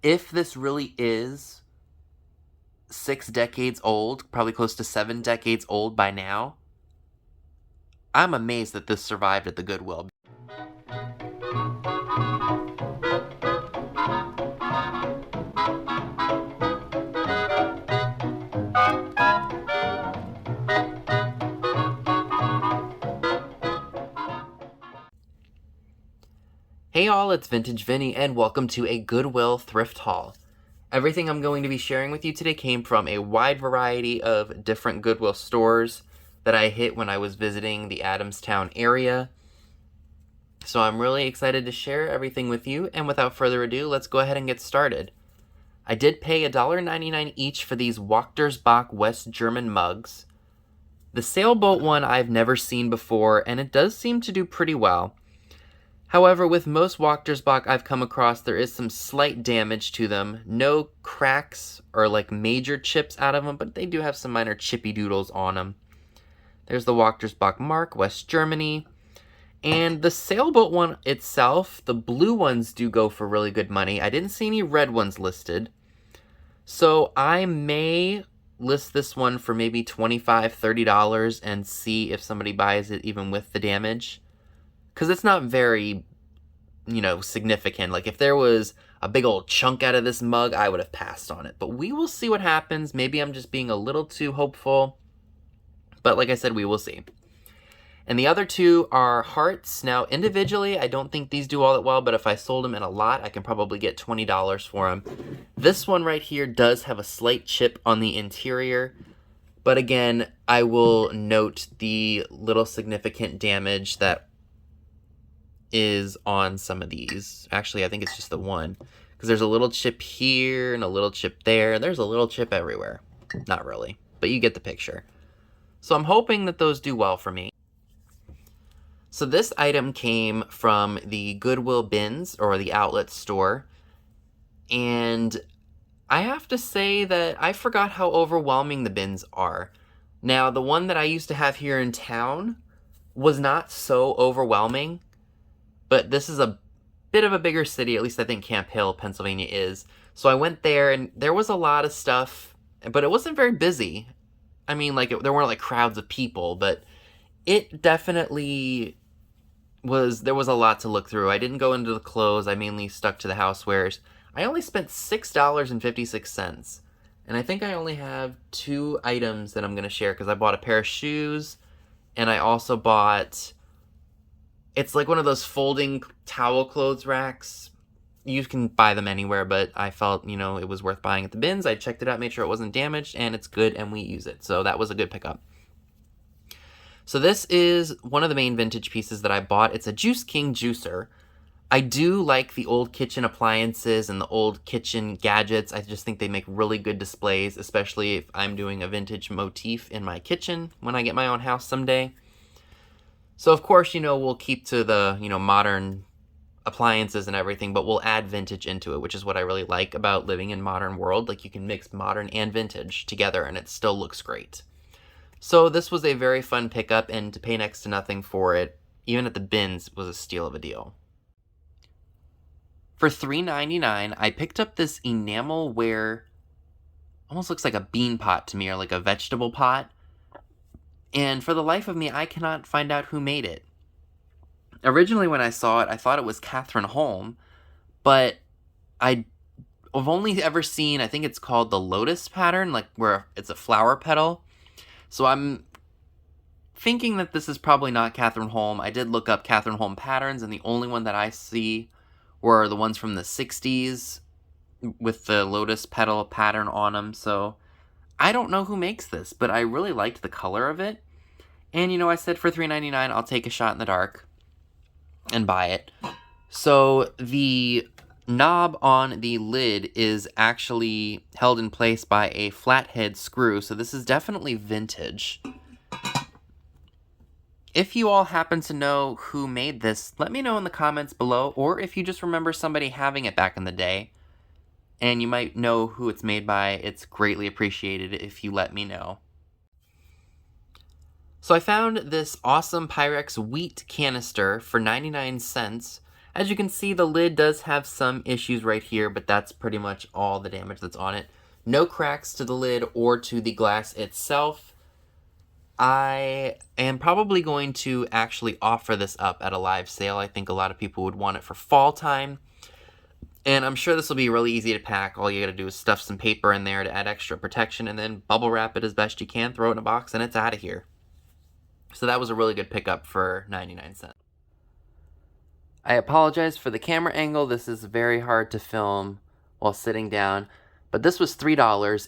if this really is 6 decades old, probably close to 7 decades old by now, I'm amazed that this survived at the Goodwill. Hey all, it's Vintage Vinny, and welcome to a Goodwill thrift haul. Everything I'm going to be sharing with you today came from a wide variety of different Goodwill stores that I hit when I was visiting the Addamstown area. So I'm really excited to share everything with you, and without further ado, let's go ahead and get started. I did pay $1.99 each for these Wachtersbach West German mugs. The sailboat one I've never seen before, and it does seem to do pretty well. However, with most Wachtersbach I've come across, there is some slight damage to them. No cracks or like major chips out of them, but they do have some minor chippy doodles on them. There's the Wachtersbach Mark, West Germany. And the sailboat one itself, the blue ones do go for really good money. I didn't see any red ones listed. So I may list this one for maybe $25, $30 and see if somebody buys it even with the damage. Because it's not very, significant. Like, if there was a big old chunk out of this mug, I would have passed on it. But we will see what happens. Maybe I'm just being a little too hopeful. But like I said, we will see. And the other two are hearts. Now, individually, I don't think these do all that well, but if I sold them in a lot, I can probably get $20 for them. This one right here does have a slight chip on the interior. But again, I will note the little significant damage that is on some of these. Actually, I think it's just the one, because there's a little chip here and a little chip there. There's a little chip everywhere. Not really, but you get the picture. So I'm hoping that those do well for me. So this item came from the Goodwill bins, or the outlet store, and I have to say that I forgot how overwhelming the bins are. Now, the one that I used to have here in town was not so overwhelming, but this is a bit of a bigger city, at least I think Camp Hill, Pennsylvania is. So I went there, and there was a lot of stuff, but it wasn't very busy. I mean, there weren't crowds of people, but it definitely there was a lot to look through. I didn't go into the clothes. I mainly stuck to the housewares. I only spent $6.56, and I think I only have 2 items that I'm going to share, because I bought a pair of shoes, and I also bought... It's like one of those folding towel clothes racks. You can buy them anywhere, but I felt, it was worth buying at the bins. I checked it out, made sure it wasn't damaged, and it's good, and we use it. So that was a good pickup. So this is one of the main vintage pieces that I bought. It's a Juice King juicer. I do like the old kitchen appliances and the old kitchen gadgets. I just think they make really good displays, especially if I'm doing a vintage motif in my kitchen when I get my own house someday. So, of course, we'll keep to the, modern appliances and everything, but we'll add vintage into it, which is what I really like about living in modern world. Like, you can mix modern and vintage together, and it still looks great. So this was a very fun pickup, and to pay next to nothing for it, even at the bins, was a steal of a deal. For $3.99, I picked up this enamelware, almost looks like a bean pot to me, or like a vegetable pot. And for the life of me, I cannot find out who made it. Originally, when I saw it, I thought it was Catherine Holm, but I've only ever seen, I think it's called the lotus pattern, like where it's a flower petal. So I'm thinking that this is probably not Catherine Holm. I did look up Catherine Holm patterns, and the only one that I see were the ones from the 60s with the lotus petal pattern on them. So I don't know who makes this, but I really liked the color of it. And, I said for $3.99, I'll take a shot in the dark and buy it. So the knob on the lid is actually held in place by a flathead screw. So this is definitely vintage. If you all happen to know who made this, let me know in the comments below. Or if you just remember somebody having it back in the day, and you might know who it's made by, it's greatly appreciated if you let me know. So I found this awesome Pyrex wheat canister for 99 cents As you can see, the lid does have some issues right here, but that's pretty much all the damage that's on it. No cracks to the lid or to the glass itself. I am probably going to actually offer this up at a live sale. I think a lot of people would want it for fall time. And I'm sure this will be really easy to pack. All you gotta do is stuff some paper in there to add extra protection and then bubble wrap it as best you can, throw it in a box, and it's out of here. So that was a really good pickup for 99 cents. I apologize for the camera angle. This is very hard to film while sitting down. But this was $3.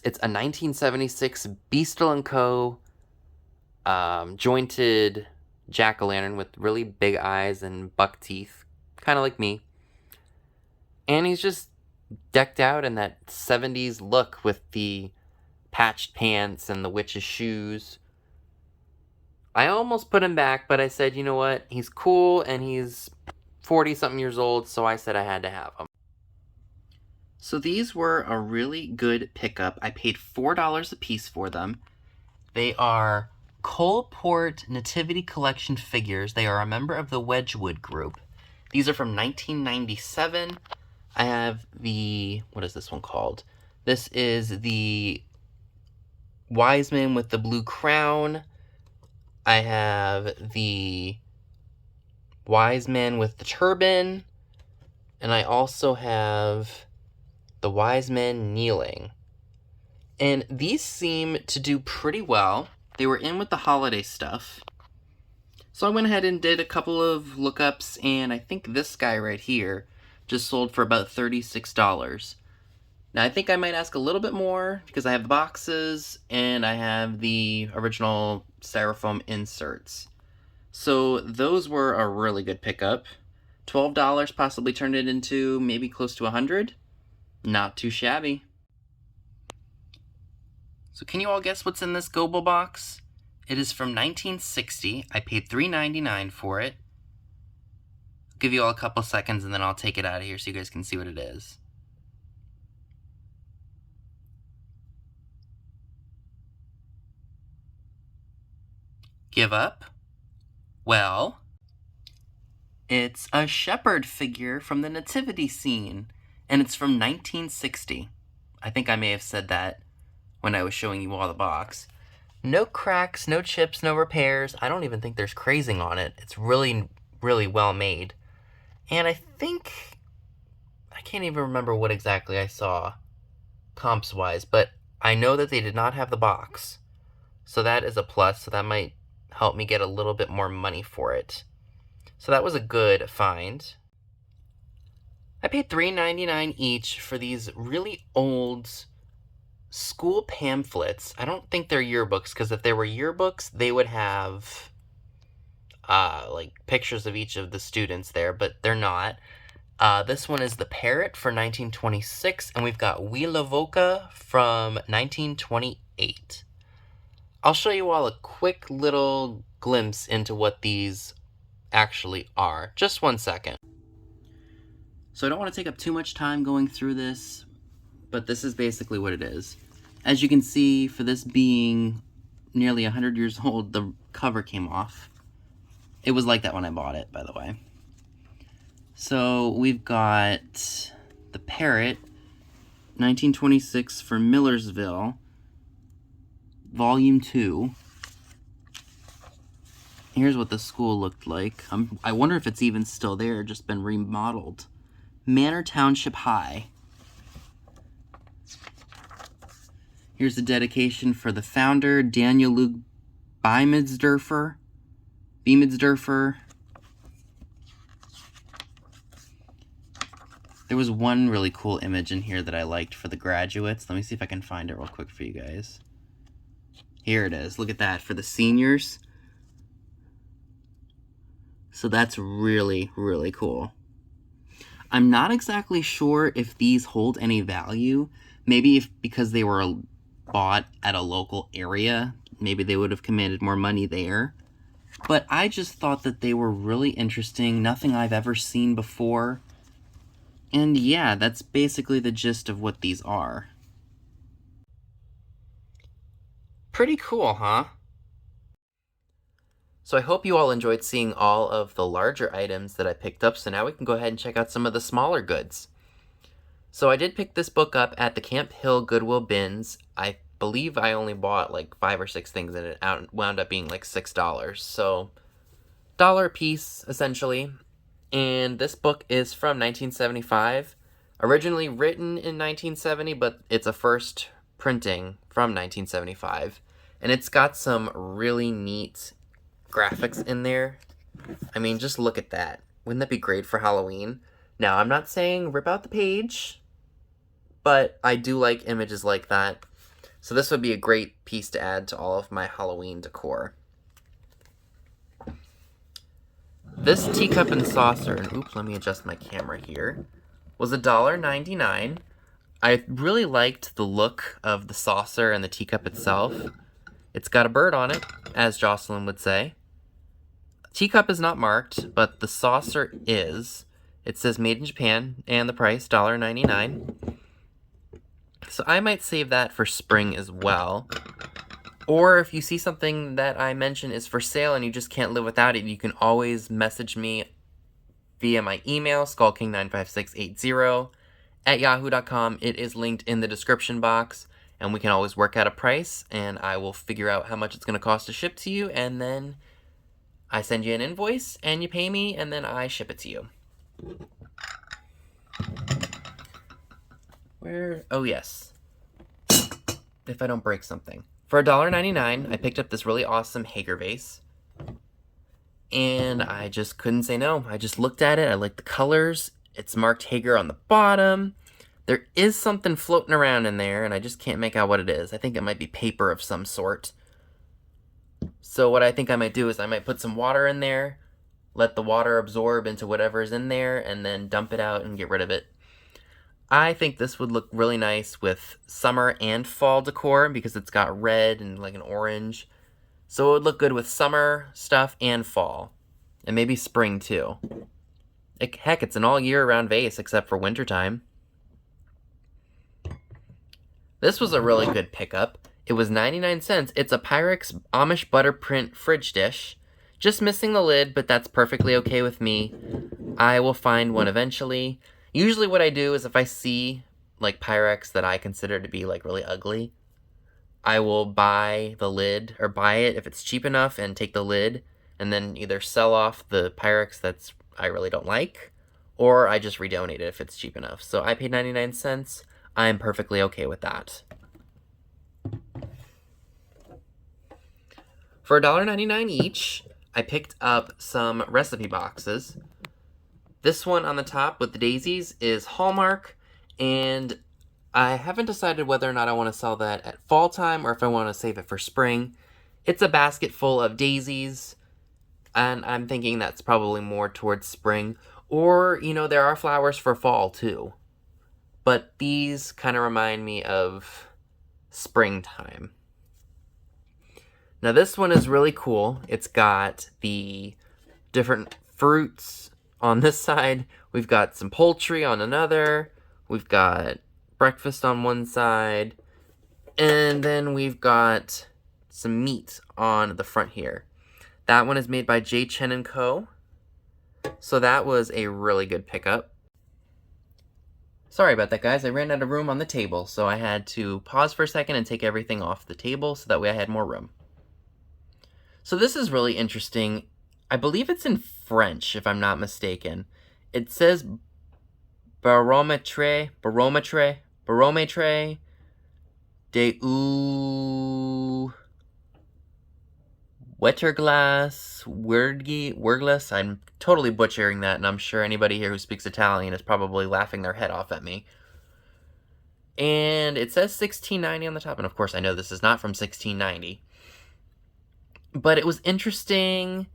It's a 1976 Beastle & Co. Jointed jack-o'-lantern with really big eyes and buck teeth. Kind of like me. And he's just decked out in that 70s look with the patched pants and the witch's shoes. I almost put him back, but I said, you know what? He's cool and he's 40-something years old, so I said I had to have him. So these were a really good pickup. I paid $4 a piece for them. They are Coalport Nativity Collection figures. They are a member of the Wedgwood group. These are from 1997. I have the, what is this one called? This is the Wise Man with the blue crown. I have the Wise Man with the turban. And I also have the Wise Man kneeling. And these seem to do pretty well. They were in with the holiday stuff. So I went ahead and did a couple of lookups, and I think this guy right here just sold for about $36. Now I think I might ask a little bit more because I have the boxes and I have the original styrofoam inserts. So those were a really good pickup. $12 possibly turned it into maybe close to $100. Not too shabby. So can you all guess what's in this Goodwill box? It is from 1960. I paid $3.99 for it. I'll give you all a couple seconds and then I'll take it out of here so you guys can see what it is. Give up? Well, it's a shepherd figure from the Nativity scene, and it's from 1960. I think I may have said that when I was showing you all the box. No cracks, no chips, no repairs. I don't even think there's crazing on it. It's really, really well made. And I think, I can't even remember what exactly I saw comps-wise, but I know that they did not have the box. So that is a plus, so that might help me get a little bit more money for it. So that was a good find. I paid $3.99 each for these really old school pamphlets. I don't think they're yearbooks, because if they were yearbooks, they would have like pictures of each of the students there, but they're not. This one is The Parrot for 1926, and we've got Wheelavoca from 1928. I'll show you all a quick little glimpse into what these actually are. Just one second. So I don't want to take up too much time going through this, but this is basically what it is. As you can see, for this being nearly 100 years old, the cover came off. It was like that when I bought it, by the way. So we've got The Parrot, 1926 for Millersville, Volume 2. Here's what the school looked like. I wonder if it's even still there, just been remodeled. Manor Township High. Here's the dedication for the founder, Daniel Luke Beimidsdorfer. There was one really cool image in here that I liked for the graduates. Let me see if I can find it real quick for you guys. Here it is. Look at that for the seniors. So that's really, really cool. I'm not exactly sure if these hold any value. Maybe because they were bought at a local area, maybe they would have commanded more money there. But I just thought that they were really interesting. Nothing I've ever seen before. And yeah, that's basically the gist of what these are. Pretty cool, huh? So I hope you all enjoyed seeing all of the larger items that I picked up, so now we can go ahead and check out some of the smaller goods. So I did pick this book up at the Camp Hill Goodwill bins. I believe I only bought like 5 or 6 things and it wound up being like $6. So dollar a piece essentially. And this book is from 1975. Originally written in 1970, but it's a first printing from 1975. And it's got some really neat graphics in there. I mean, just look at that. Wouldn't that be great for Halloween? Now, I'm not saying rip out the page, but I do like images like that. So this would be a great piece to add to all of my Halloween decor. This teacup and saucer, and oops, let me adjust my camera here, was $1.99. I really liked the look of the saucer and the teacup itself. It's got a bird on it, as Jocelyn would say. Teacup is not marked, but the saucer is. It says made in Japan, and the price, $1.99. So I might save that for spring as well. Or if you see something that I mention is for sale and you just can't live without it, you can always message me via my email, skullking95680 @yahoo.com. It is linked in the description box, and we can always work out a price, and I will figure out how much it's going to cost to ship to you, and then I send you an invoice, and you pay me, and then I ship it to you. Oh yes. If I don't break something. For $1.99, I picked up this really awesome Hager vase. And I just couldn't say no. I just looked at it. I like the colors. It's marked Hager on the bottom. There is something floating around in there, and I just can't make out what it is. I think it might be paper of some sort. So what I think I might do is I might put some water in there, let the water absorb into whatever's in there, and then dump it out and get rid of it. I think this would look really nice with summer and fall decor because it's got red and like an orange. So it would look good with summer stuff and fall. And maybe spring too. Heck, it's an all year round vase except for wintertime. This was a really good pickup. It was 99 cents. It's a Pyrex Amish butter print fridge dish. Just missing the lid, but that's perfectly okay with me. I will find one eventually. Usually what I do is if I see like Pyrex that I consider to be like really ugly, I will buy the lid or buy it if it's cheap enough and take the lid and then either sell off the Pyrex that's I really don't like, or I just redonate it if it's cheap enough. So I paid 99 cents. I'm perfectly okay with that. For $1.99 each, I picked up some recipe boxes. This one on the top with the daisies is Hallmark, and I haven't decided whether or not I want to sell that at fall time or if I want to save it for spring. It's a basket full of daisies, and I'm thinking that's probably more towards spring. Or, you know, there are flowers for fall too. But these kind of remind me of springtime. Now this one is really cool. It's got the different fruits on this side. We've got some poultry on another. We've got breakfast on one side. And then we've got some meat on the front here. That one is made by J. Chen & Co. So that was a really good pickup. Sorry about that, guys. I ran out of room on the table, so I had to pause for a second and take everything off the table so that way I had more room. So this is really interesting. I believe it's in French, if I'm not mistaken. It says barometre de Wetterglas Wordglas. I'm totally butchering that, and I'm sure anybody here who speaks Italian is probably laughing their head off at me. And it says $16.90 on the top, and of course I know this is not from $16.90. But it was interesting,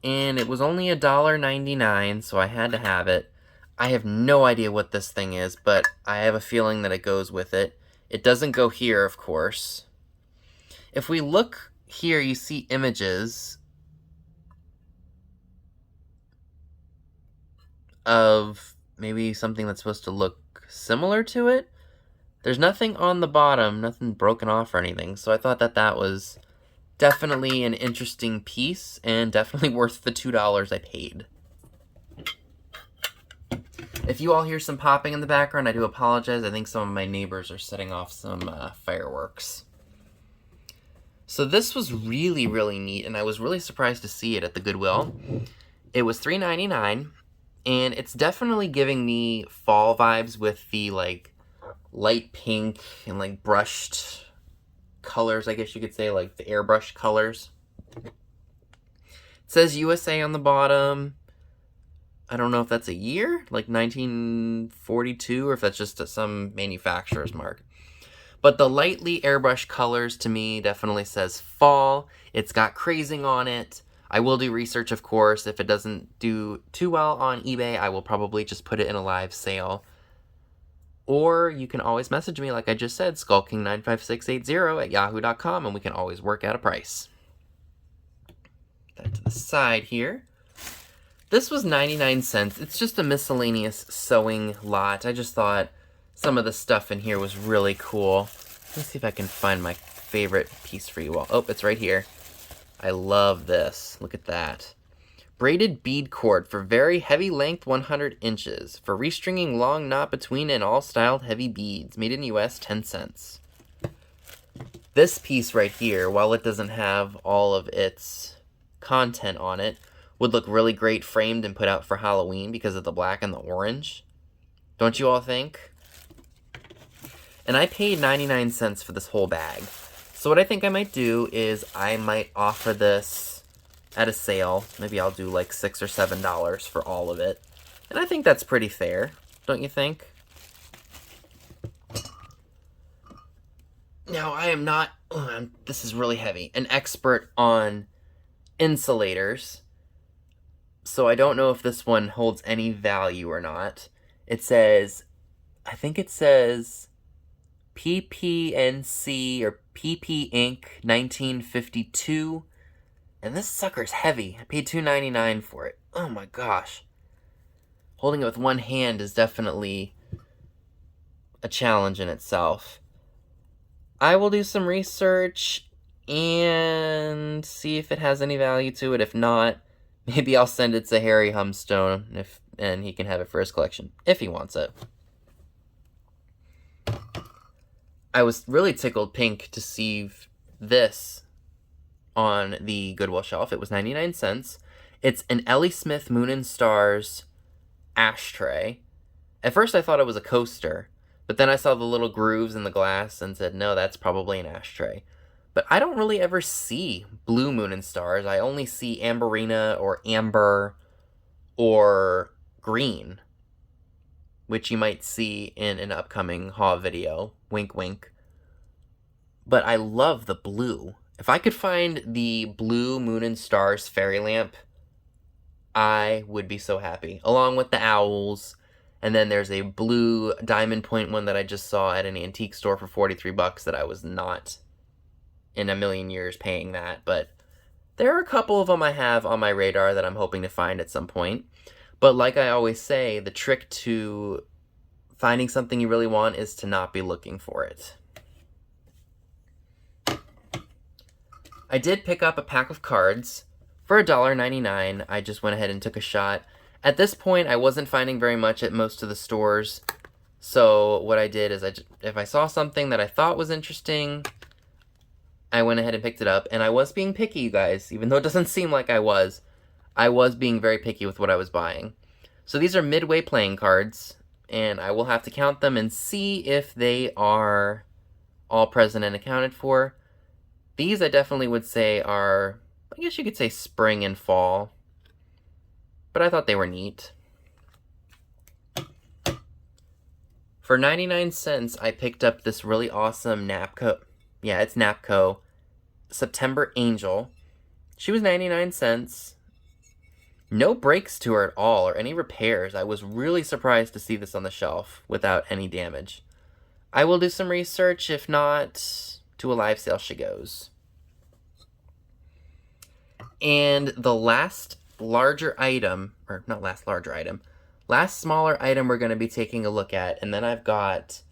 and it was only $1.99, so I had to have it. I have no idea what this thing is, but I have a feeling that it goes with it. It doesn't go here, of course. If we look here, you see images of maybe something that's supposed to look similar to it. There's nothing on the bottom, nothing broken off or anything, so I thought that that was Definitely an interesting piece, and definitely worth the $2 I paid. If you all hear some popping in the background, I do apologize. I think some of my neighbors are setting off some fireworks. So this was really, really neat, and I was really surprised to see it at the Goodwill. It was $3.99, and it's definitely giving me fall vibes with the, like, light pink and, like, brushed colors, I guess you could say, like the airbrush colors. It says USA on the bottom. I don't know if that's a year, like 1942, or if that's just some manufacturer's mark. But the lightly airbrush colors to me definitely says fall. It's got crazing on it. I will do research, of course. If it doesn't do too well on eBay, I will probably just put it in a live sale. Or you can always message me, like I just said, skulking95680 at yahoo.com, and we can always work out a price. That to the side here. This was 99 cents. It's just a miscellaneous sewing lot. I just thought some of the stuff in here was really cool. Let's see if I can find my favorite piece for you all. Oh, it's right here. I love this. Look at that. Braided bead cord for very heavy length 100 inches. For restringing long knot between and all styled heavy beads. Made in US, 10 cents. This piece right here, while it doesn't have all of its content on it, would look really great framed and put out for Halloween because of the black and the orange. Don't you all think? And I paid 99 cents for this whole bag. So what I think I might do is I might offer this at a sale. Maybe I'll do like $6 or $7 for all of it. And I think that's pretty fair, don't you think? Now, I am not, this is really heavy, an expert on insulators. So I don't know if this one holds any value or not. It says, I think it says PPNC or PP Inc. 1952. And this sucker's heavy. I paid $2.99 for it. Oh my gosh. Holding it with one hand is definitely a challenge in itself. I will do some research and see if it has any value to it. If not, maybe I'll send it to Harry Humstone and he can have it for his collection, if he wants it. I was really tickled pink to see this on the Goodwill shelf. It was 99 cents. It's an Ellie Smith Moon and Stars ashtray. At first I thought it was a coaster, but then I saw the little grooves in the glass and said, no, that's probably an ashtray. But I don't really ever see blue Moon and Stars. I only see Amberina or Amber or green, which you might see in an upcoming haul video. Wink, wink. But I love the blue. If I could find the blue Moon and Stars fairy lamp, I would be so happy. Along with the owls. And then there's a blue diamond point one that I just saw at an antique store for 43 bucks that I was not in a million years paying that. But there are a couple of them I have on my radar that I'm hoping to find at some point. But like I always say, the trick to finding something you really want is to not be looking for it. I did pick up a pack of cards for $1.99. I just went ahead and took a shot. At this point, I wasn't finding very much at most of the stores. So what I did is, if I saw something that I thought was interesting, I went ahead and picked it up. And I was being picky, you guys. Even though it doesn't seem like I was being very picky with what I was buying. So these are Midway playing cards. And I will have to count them and see if they are all present and accounted for. These I definitely would say are, I guess you could say spring and fall. But I thought they were neat. For 99 cents, I picked up this really awesome Napco. Yeah, it's Napco. September Angel. She was 99 cents. No breaks to her at all, or any repairs. I was really surprised to see this on the shelf without any damage. I will do some research. If not, to a live sale she goes. And the last larger item, or not last larger item, last smaller item we're going to be taking a look at, and then I've got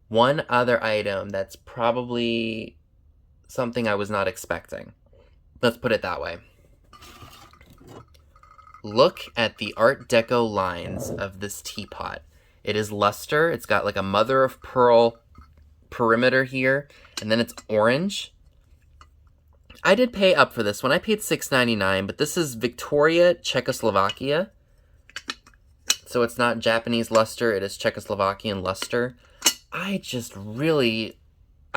one other item that's probably something I was not expecting. Let's put it that way. Look at the Art Deco lines of this teapot. It is luster. It's got like a mother of pearl perimeter here, and then it's orange. I did pay up for this one. I paid $6.99, but this is Victoria, Czechoslovakia. So it's not Japanese luster, it is Czechoslovakian luster. I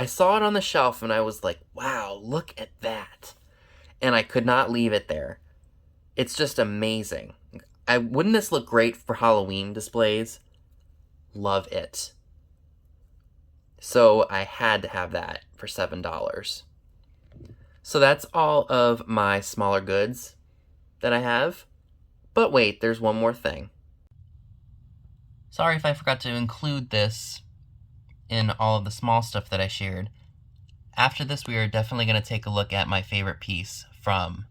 saw it on the shelf and I was like, wow, look at that. And I could not leave it there. It's just amazing. Wouldn't this look great for Halloween displays? Love it. So I had to have that for $7. So that's all of my smaller goods that I have. But wait, there's one more thing. Sorry if I forgot to include this in all of the small stuff that I shared. After this, we are definitely going to take a look at my favorite piece from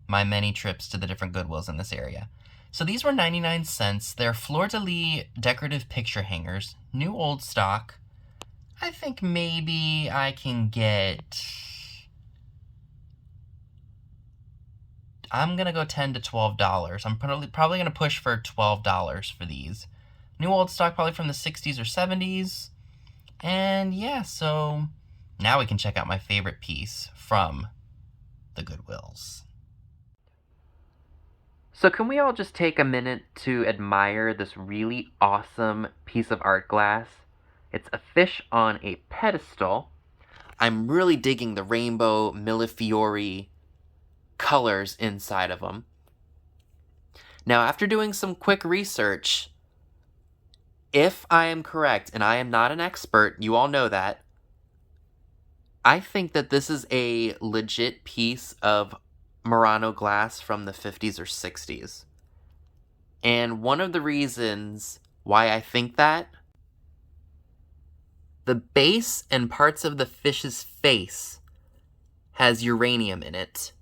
my many trips to the different Goodwills in this area. So these were 99 cents. They're fleur-de-lis decorative picture hangers. New old stock. I think maybe I can get... I'm going to go $10 to $12. I'm probably going to push for $12 for these. New old stock, probably from the 60s or 70s. And yeah, so now we can check out my favorite piece from the Goodwills. So can we all just take a minute to admire this really awesome piece of art glass? It's a fish on a pedestal. I'm really digging the rainbow millefiori colors inside of them. Now, after doing some quick research, if I am correct, and I am not an expert, you all know that, I think that this is a legit piece of Murano glass from the 50s or 60s. And one of the reasons why I think that, the base and parts of the fish's face has uranium in it.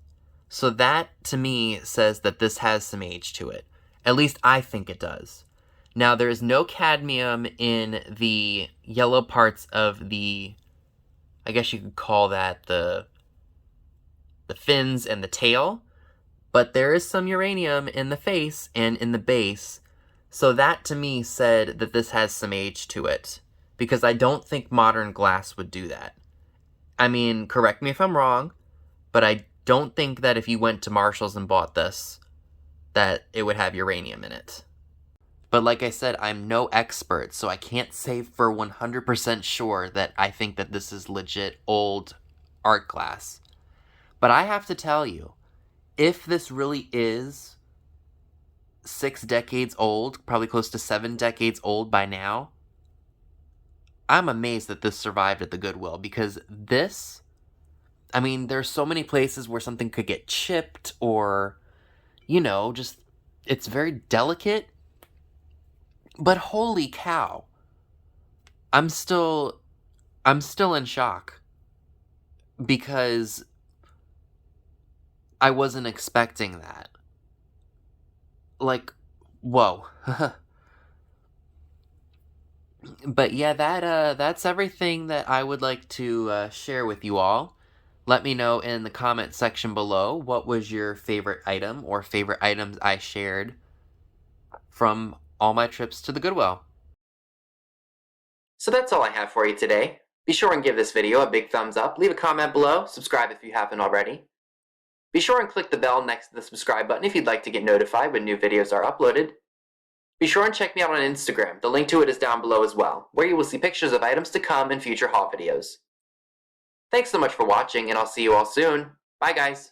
So that, to me, says that this has some age to it. At least I think it does. Now, there is no cadmium in the yellow parts of the, I guess you could call that the fins and the tail. But there is some uranium in the face and in the base. So that, to me, said that this has some age to it. Because I don't think modern glass would do that. I mean, correct me if I'm wrong, but I don't think that if you went to Marshall's and bought this, that it would have uranium in it. But like I said, I'm no expert, so I can't say for 100% sure that I think that this is legit old art glass. But I have to tell you, if this really is 6 decades old, probably close to 7 decades old by now, I'm amazed that this survived at the Goodwill, because this, I mean, there's so many places where something could get chipped or, you know, just, it's very delicate. But holy cow, I'm still in shock because I wasn't expecting that. Like, whoa. But yeah, that's everything that I would like to share with you all. Let me know in the comment section below what was your favorite item or favorite items I shared from all my trips to the Goodwill. So that's all I have for you today. Be sure and give this video a big thumbs up, leave a comment below, subscribe if you haven't already. Be sure and click the bell next to the subscribe button if you'd like to get notified when new videos are uploaded. Be sure and check me out on Instagram, the link to it is down below as well, where you will see pictures of items to come in future haul videos. Thanks so much for watching, and I'll see you all soon. Bye guys!